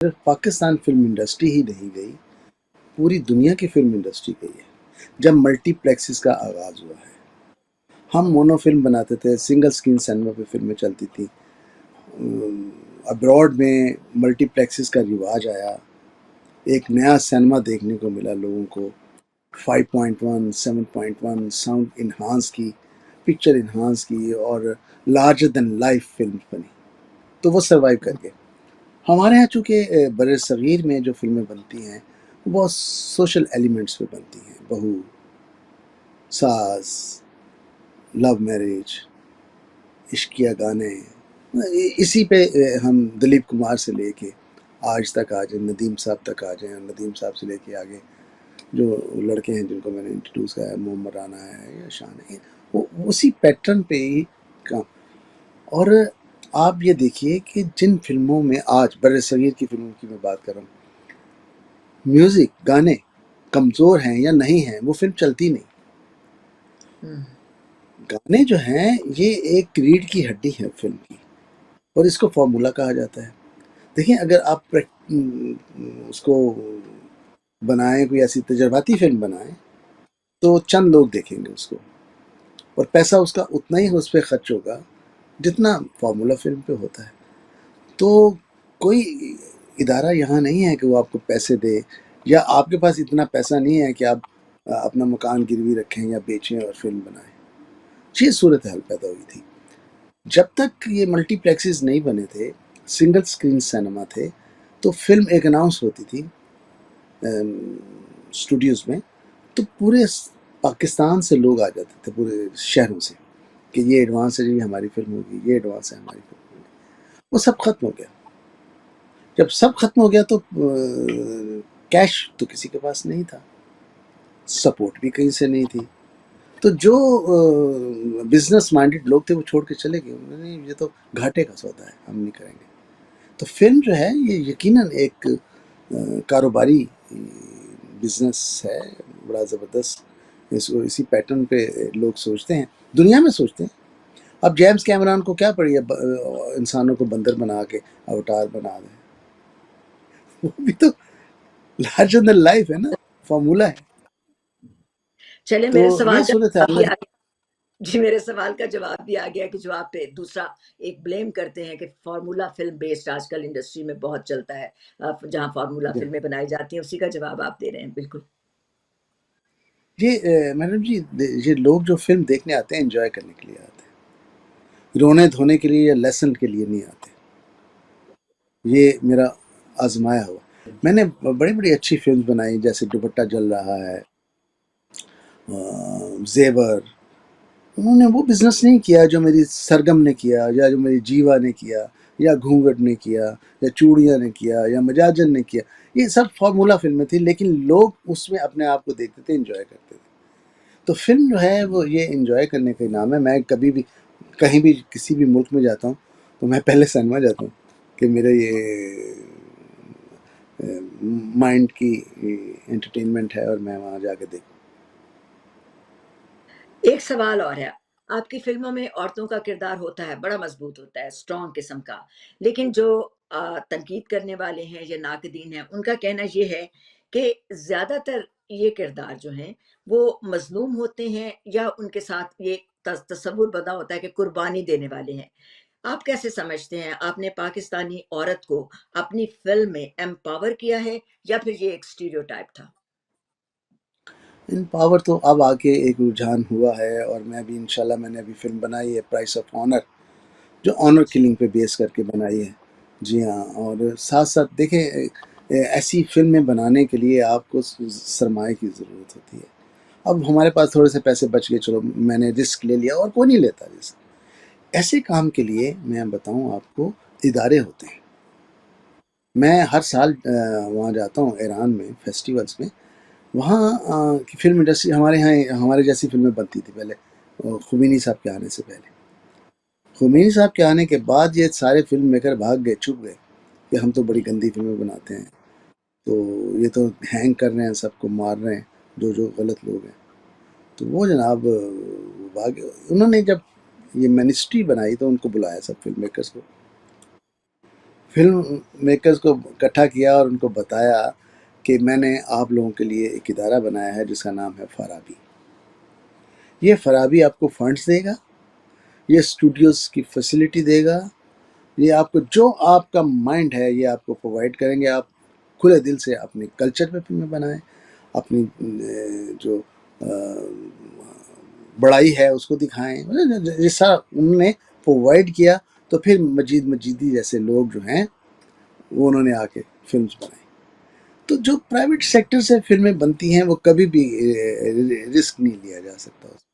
صرف Pakistan film industry ہی نہیں گئی، پوری دنیا کی فلم انڈسٹری گئی ہے۔ جب ملٹی پلیکسز کا آغاز ہوا ہے، ہم مونو فلم بناتے تھے، سنگل سکرین سینما پہ فلمیں چلتی تھیں۔ ابراڈ میں ملٹی پلیکسز کا رواج آیا، ایک نیا سینما دیکھنے کو ملا لوگوں کو، 5.1 7.1 ساؤنڈ انہانس کی، پکچر انہانس کی، اور لارجر دین لائف فلم بنی، تو وہ سروائیو کر گئے۔ ہمارے ہاں چونکہ بر صغیر میں جو فلمیں بنتی ہیں وہ بہت سوشل ایلیمنٹس پہ بنتی ہیں، بہو، ساس، لو میرج، عشقیہ گانے، اسی پہ ہم دلیپ کمار سے لے کے آج تک آ جائیں، ندیم صاحب تک آ جائیں، ندیم صاحب سے لے کے آگے جو لڑکے ہیں جن کو میں نے انٹروڈیوس کیا ہے، محمد رانا ہے یا شان ہے، وہ اسی پیٹرن پہ ہی کام۔ اور آپ یہ دیکھیے کہ جن فلموں میں آج بر صغیر کی فلموں کی میں بات کر رہا ہوں، میوزک، گانے کمزور ہیں یا نہیں ہیں، وہ فلم چلتی نہیں۔ گانے جو ہیں یہ ایک ریڑھ کی ہڈی ہے فلم کی، اور اس کو فارمولا کہا جاتا ہے۔ دیکھیں، اگر آپ اس کو بنائیں، کوئی ایسی تجرباتی فلم بنائیں، تو چند لوگ دیکھیں گے اس کو، اور پیسہ اس کا اتنا ہی اس پہ خرچ ہوگا جتنا فارمولا فلم پہ ہوتا ہے۔ تو کوئی ادارہ یہاں نہیں ہے کہ وہ آپ کو پیسے دے، یا آپ کے پاس اتنا پیسہ نہیں ہے کہ آپ اپنا مکان گروی رکھیں یا بیچیں اور فلم بنائیں۔ یہ صورتحال پیدا ہوئی تھی۔ جب تک یہ ملٹی پلیکسز نہیں بنے تھے، سنگل سکرین سینما تھے، تو فلم ایک اناؤنس ہوتی تھی اسٹوڈیوز میں، تو پورے پاکستان سے لوگ آ جاتے تھے، پورے شہروں سے، کہ یہ ایڈوانس ہے جی ہماری فلم ہوگی، یہ ایڈوانس ہے ہماری فلم ہوگی۔ وہ سب ختم ہو گیا۔ جب سب ختم ہو گیا تو کیش تو کسی کے پاس نہیں تھا، سپورٹ بھی کہیں سے نہیں تھی، تو جو بزنس مائنڈڈ لوگ تھے وہ چھوڑ کے چلے گئے، انہوں نے یہ تو گھاٹے کا سودا ہے، ہم نہیں کریں گے۔ تو فلم جو ہے یہ یقیناً ایک کاروباری بزنس ہے، بڑا زبردست۔ اسی پیٹرن پہ لوگ سوچتے ہیں، دنیا میں سوچتے ہیں۔ اب جیمز کیمران کو کیا پڑی ہے انسانوں کو بندر بنا کے اوتار بنا دیں، وہ بھی تو لارجر دین لائف ہے نا، فارمولا ہے۔ چلے تو میرے سوال یہ کا صورت جواب بھی ہے۔ آ گیا جی، میرے سوال کا جواب بھی آ گیا کہ جو آپ پہ دوسرا ایک بلیم کرتے ہیں کہ فارمولا فلم بیسڈ آج کل انڈسٹری میں بہت چلتا ہے، جہاں فارمولا فلمیں بنائی جاتی ہیں، اسی کا جواب آپ دے رہے ہیں۔ بالکل یہ میڈم جی، یہ لوگ جو فلم دیکھنے آتے ہیں انجوائے کرنے کے لیے آتے ہیں، رونے دھونے کے لیے یا لیسن کے لیے نہیں آتے۔ یہ میرا آزمایا ہوا، میں نے بڑی بڑی اچھی فلم بنائی، جیسے دوپٹہ جل رہا ہے، زیور۔ انہوں نے وہ بزنس نہیں کیا جو میری سرگم نے کیا، یا جو میری جیوا نے کیا، یا گھونگھٹ نے کیا، یا چوڑیاں نے کیا، یا مجاجن نے کیا۔ یہ سب فارمولا فلمیں تھیں، لیکن لوگ اس میں اپنے آپ کو دیکھتے تھے، انجوائے کرتے تھے۔ تو فلم جو ہے وہ یہ انجوائے کرنے کا نام ہے۔ میں کبھی بھی کہیں بھی کسی بھی ملک میں جاتا ہوں تو میں پہلے سینما جاتا ہوں کہ میرا یہ مائنڈ کی انٹرٹینمنٹ ہے، اور میں وہاں جا کے دیکھوں۔ ایک سوال اور ہے، آپ کی فلموں میں عورتوں کا کردار ہوتا ہے، بڑا مضبوط ہوتا ہے، اسٹرانگ قسم کا، لیکن جو تنقید کرنے والے ہیں یا ناقدین ہیں، ان کا کہنا یہ ہے کہ زیادہ تر یہ کردار جو ہیں وہ مظلوم ہوتے ہیں، یا ان کے ساتھ یہ تصور بنا ہوتا ہے کہ قربانی دینے والے ہیں۔ آپ کیسے سمجھتے ہیں، آپ نے پاکستانی عورت کو اپنی فلم میں ایمپاور کیا ہے، یا پھر یہ ایک اسٹیریوٹائپ تھا؟ ان پاور تو اب آ کے ایک رجحان ہوا ہے، اور میں بھی انشاءاللہ، میں نے ابھی فلم بنائی ہے پرائس آف آنر، جو آنر کلنگ پہ بیس کر کے بنائی ہے۔ جی ہاں، اور ساتھ ساتھ دیکھیں، ایسی فلمیں بنانے کے لیے آپ کو سرمایہ کی ضرورت ہوتی ہے۔ اب ہمارے پاس تھوڑے سے پیسے بچ گئے، چلو میں نے رسک لے لیا، اور کوئی نہیں لیتا رسک۔ ایسے کام کے لیے میں بتاؤں آپ کو، ادارے ہوتے ہیں۔ میں ہر سال وہاں جاتا ہوں ایران میں فیسٹیولز میں، وہاں کی فلم انڈسٹری، ہمارے یہاں ہمارے جیسی فلمیں بنتی تھی پہلے، خمینی صاحب کے آنے سے پہلے۔ خمینی صاحب کے آنے کے بعد یہ سارے فلم میکر بھاگ گئے، چھپ گئے کہ ہم تو بڑی گندی فلمیں بناتے ہیں، تو یہ تو ہینگ کر رہے ہیں، سب کو مار رہے ہیں جو غلط لوگ ہیں۔ تو وہ جناب بھاگ، انہوں نے جب یہ منسٹری بنائی تو ان کو بلایا سب فلم میکرز کو، فلم میکرز کو اکٹھا کیا اور ان کو بتایا کہ میں نے آپ لوگوں کے لیے ایک ادارہ بنایا ہے جس کا نام ہے فارابی. یہ فارابی آپ کو فنڈز دے گا، یہ اسٹوڈیوز کی فیسلٹی دے گا، یہ آپ کو جو آپ کا مائنڈ ہے یہ آپ کو پرووائڈ کریں گے. آپ کھلے دل سے اپنے کلچر پہ فلمیں بنائیں، اپنی جو بڑائی ہے اس کو دکھائیں. جس طرح انہوں نے پرووائڈ کیا تو پھر مجید مجیدی جیسے لوگ جو ہیں وہ انہوں نے آ کے فلمز بنائی. تو جو پرائیویٹ سیکٹر سے فلمیں بنتی ہیں وہ کبھی بھی رسک نہیں لیا جا سکتا.